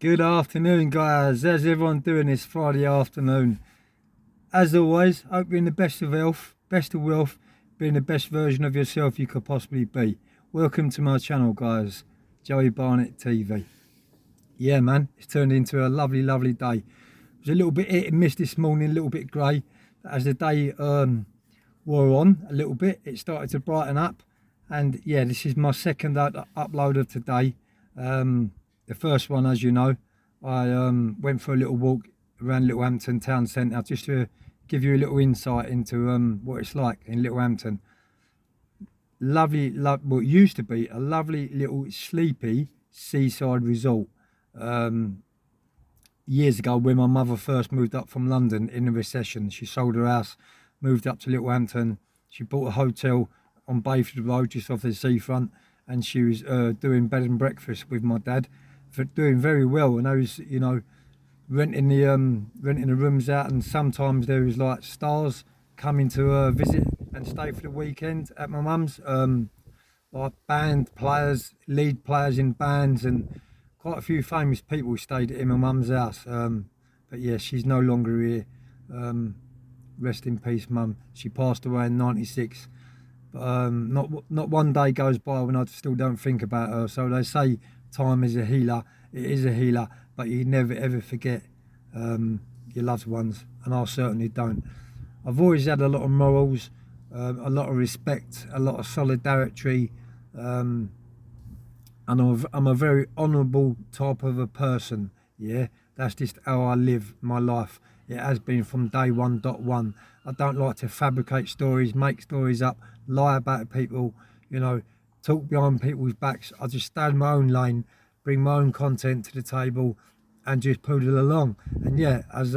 Good afternoon, guys. How's everyone doing this Friday afternoon? As always, hope you're in the best of health, best of wealth, being the best version of yourself you could possibly be. Welcome to my channel, guys. Joey Barnett TV. Yeah, man, it's turned into a lovely, lovely day. It was a little bit hit and miss this morning, a little bit grey. As the day wore on a little bit, it started to brighten up. And yeah, this is my second upload of today. The first one, as you know, I went for a little walk around Littlehampton town centre just to give you a little insight into what it's like in Littlehampton. Lovely, well, it used to be a lovely little sleepy seaside resort. Years ago, when my mother first moved up from London in the recession, she sold her house, moved up to Littlehampton. She bought a hotel on Bayford Road, just off the seafront, and she was doing bed and breakfast with my dad, for doing very well. And I was, renting the rooms out, and sometimes there was like stars coming to visit and stay for the weekend at my mum's, like band players, lead players in bands, and quite a few famous people stayed in my mum's house. But yeah, she's no longer here. Rest in peace, mum. She passed away in '96. But not one day goes by when I still don't think about her. So they say time is a healer. It is a healer, but you never ever forget your loved ones, and I certainly don't. I've always had a lot of morals, a lot of respect, a lot of solidarity, and I'm a very honourable type of a person. Yeah, that's just how I live my life. It has been from day 1.1. I don't like to fabricate stories, make stories up, lie about people, talk behind people's backs. I just stay in my own lane, bring my own content to the table, and just poodle along. And yeah, as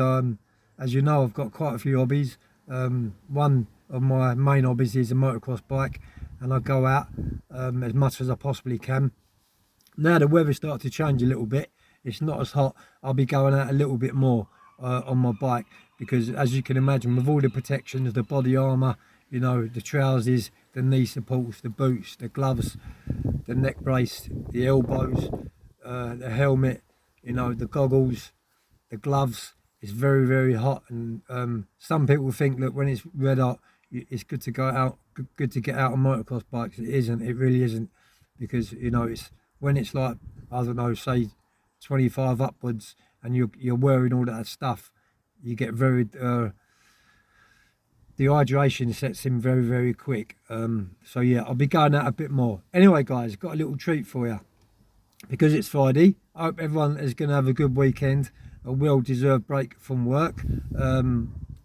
you know, I've got quite a few hobbies. One of my main hobbies is a motocross bike, and I go out as much as I possibly can. Now the weather started to change a little bit. It's not as hot. I'll be going out a little bit more on my bike, because as you can imagine, with all the protections, the body armour, the trousers, the knee supports, the boots, the gloves, the neck brace, the elbows, the helmet, the goggles, the gloves. It's very, very hot, and some people think that when it's red hot, it's good to go out, good to get out on motocross bikes. It isn't. It really isn't, because it's when it's like, I don't know, say 25 upwards, and you're wearing all that stuff, you get very dehydration sets in very, very quick. So yeah, I'll be going out a bit more. Anyway, guys, got a little treat for you, because it's Friday. I hope everyone is going to have a good weekend, a well-deserved break from work.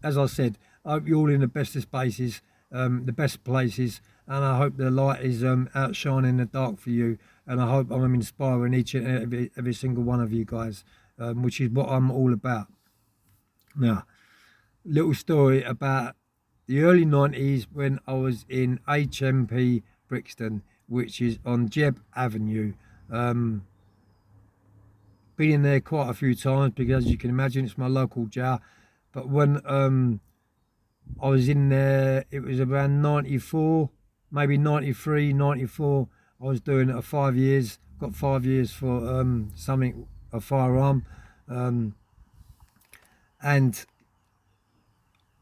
As I said, I hope you're all in the best of spaces, the best places, and I hope the light is outshining the dark for you, and I hope I'm inspiring each and every single one of you guys, which is what I'm all about. Now, little story about the early 90s when I was in Hmp Brixton, which is on Jeb Avenue. Been in there quite a few times, because as you can imagine, it's my local jail. But when I was in there, it was around 94, maybe 93, 94. I was doing it for 5 years, got 5 years for a firearm. And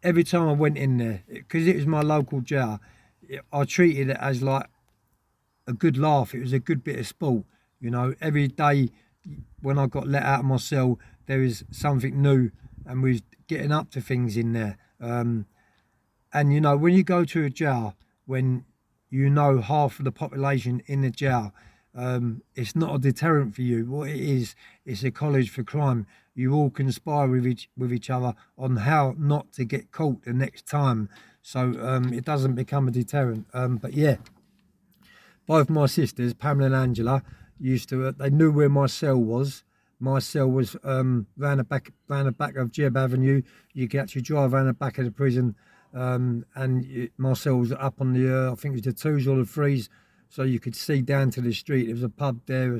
every time I went in there, because it was my local jail, I treated it as like a good laugh. It was a good bit of sport. Every day when I got let out of my cell, there was something new, and we was getting up to things in there. And when you go to a jail, when half of the population in the jail, it's not a deterrent for you. What it is, it's a college for crime. You all conspire with each other on how not to get caught the next time, so it doesn't become a deterrent. But yeah, both my sisters, Pamela and Angela, used to. They knew where my cell was. My cell was round the back of Jeb Avenue. You could actually drive around the back of the prison, my cell was up on the I think it was the twos or the threes, so you could see down to the street. There was a pub there,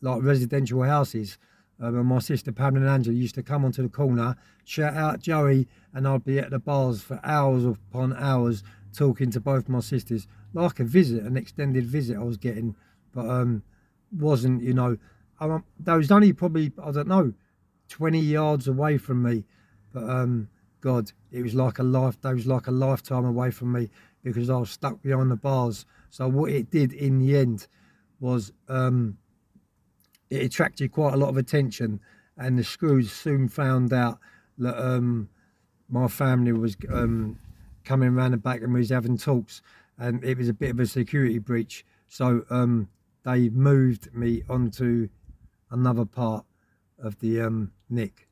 like residential houses. And my sister Pamela and Angela used to come onto the corner, shout out Joey, and I'd be at the bars for hours upon hours talking to both my sisters, like a visit, an extended visit I was getting. But wasn't, That was only probably, I don't know, 20 yards away from me. But God, it was like that was like a lifetime away from me because I was stuck behind the bars. So what it did in the end was it attracted quite a lot of attention, and the screws soon found out that my family was coming around the back and we was having talks, and it was a bit of a security breach. So they moved me onto another part of the Nick.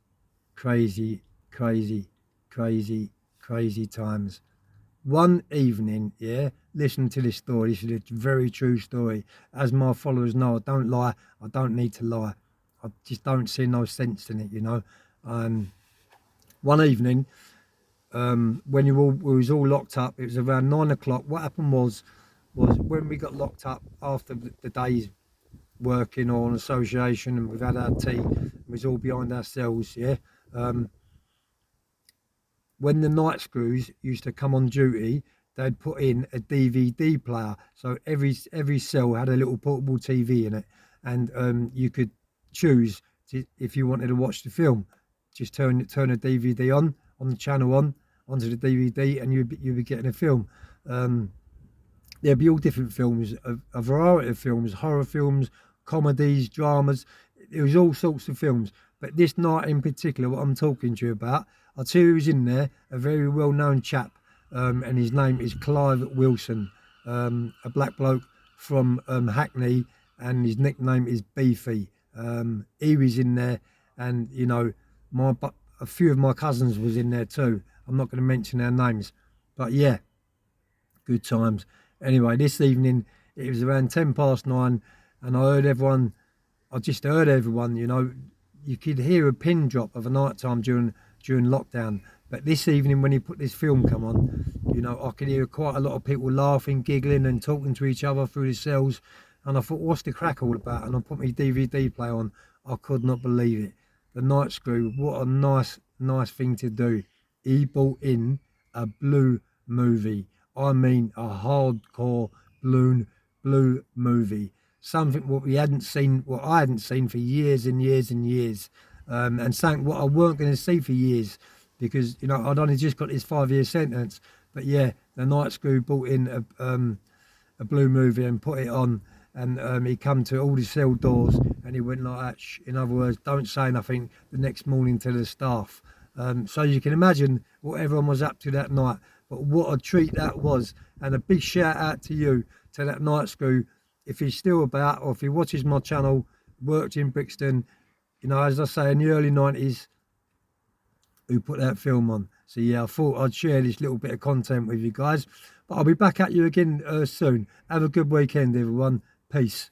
Crazy, crazy, crazy, crazy times. One evening, yeah, listen to this story. This is a very true story. As my followers know, I don't lie. I don't need to lie. I just don't see no sense in it, you know. One evening, when we was all locked up, it was around 9 o'clock. What happened was when we got locked up after the day's working or an association, and we've had our tea, we was all behind ourselves, yeah. When the night screws used to come on duty, they'd put in a DVD player. So every cell had a little portable TV in it, and you could choose if you wanted to watch the film. Just turn the DVD on the channel onto the DVD, and you'd be getting a film. There'd be all different films, a variety of films, horror films, comedies, dramas. It was all sorts of films. But this night in particular, what I'm talking to you about, I'll tell you who was in there, a very well-known chap, and his name is Clive Wilson, a black bloke from Hackney, and his nickname is Beefy. He was in there, and, you know, a few of my cousins was in there too. I'm not going to mention their names, but yeah, good times. Anyway, this evening, it was around 9:10, and I just heard everyone, you know, you could hear a pin drop of a night time during lockdown. But this evening, when he put this film come on, you know, I could hear quite a lot of people laughing, giggling and talking to each other through the cells. And I thought, what's the crack all about? And I put my DVD player on. I could not believe it. The Night Screw, what a nice thing to do. He brought in a blue movie. I mean, a hardcore blue movie. Something what I hadn't seen for years and years and years. And something what I weren't going to see for years, because, you know, I'd only just got this 5-year sentence. But yeah, the Night Screw brought in a blue movie and put it on, and he come to all the cell doors and he went like that. In other words, don't say nothing the next morning to the staff. So you can imagine what everyone was up to that night. But what a treat that was, and a big shout out to you, to that Night Screw. If he's still about, or if he watches my channel, worked in Brixton, you know, as I say, in the early 90s, who put that film on. So yeah, I thought I'd share this little bit of content with you guys. But I'll be back at you again soon. Have a good weekend, everyone. Peace.